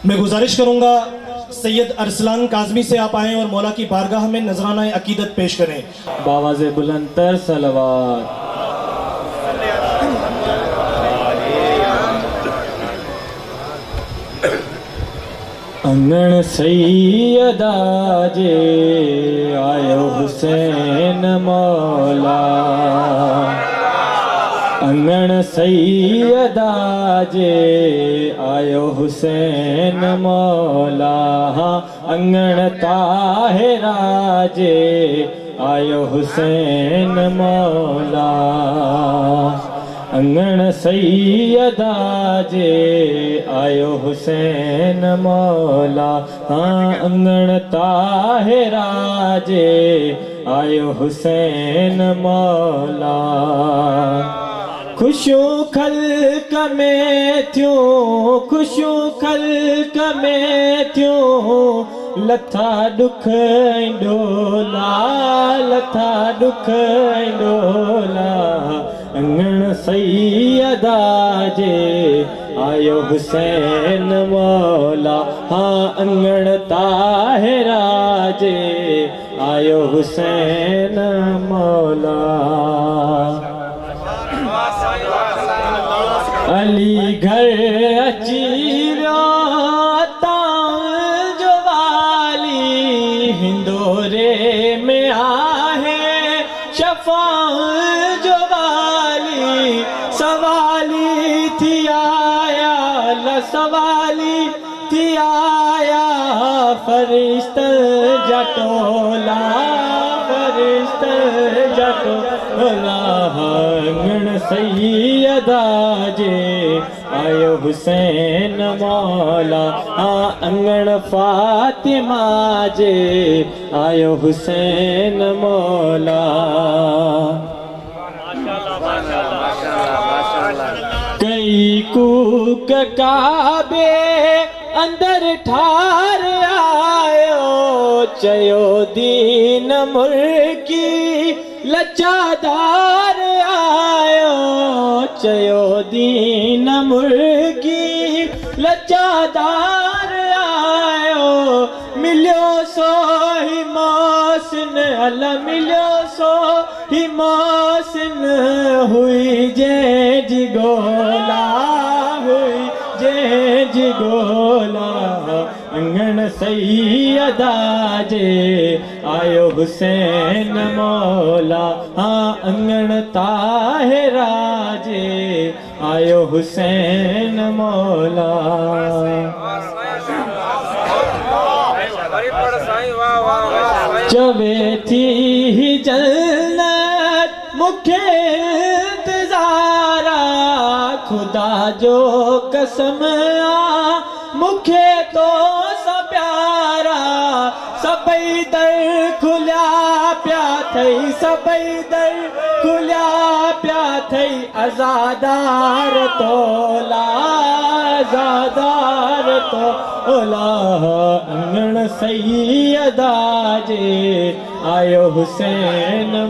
मैं गुजारिश करूंगा सैयद अरसलान काज़मी से आप आएँ और मौला की बारगाह में नजराना अकीदत पेश करें। बावाज़े बुलंदतर सलवात। अंगण सैयदा जे आयो हुसैन मौला, अंगण सैयदा जे आयो हुसैन मौला, अंगण ताहिरा जे आयो हुसैन मौला, अंगण सैयदा जे आयो हुसैन मौला, हाँ अंगण ताहिरा जे आयो हुसैन मौला। खुशियूं खल्क में थियूं, खुशियूं खल्क में थियूं, लथा दुख ऐं डोला, लथा दुख ऐं डोला, अंगण सैयदा जे आयो हुसैन मौला, हाँ अंगण ताहिरा जे आयो हुसैन मौला। अली घर अची वियो तां जो वाली, हिंदोरे में आहे शफ़ाअ जो वाली, सवाली थी आया ल सवाली थी आया, फरिश्ता जटोला, फरिश्ता जटोला, अंगण सैयदा जे आयो हुसैन मौला, हाँ अंगण फातिमा जे आयो हुसैन मौला। कई कूक काबे अंदर ठार आयो, चयो दीन मुर्की लचादार आयो, चयो दीन मुर्गी लचादार आयो, मिलियो सो ही मोहसिन अल, मिलियो सो ही मोहसिन, हुई जंहिंजी गोला, हुई जंहिंजी गोला, अंगण सैयदा जे आयो हुसैन मौला, हाँ अंगण ताहिरा जे आयो हुसैन मौला। चवे थी जन्नत मुखे इंतज़ारा, खुदा जो कसम आ मुखे तो सा प्यारा, सबई दर खुलिया पिया थई, सबई दर खुलिया पिया थई, आज़ादार तोला, आज़ादार तोला, अंगण सैयदा जे आयो हुसैन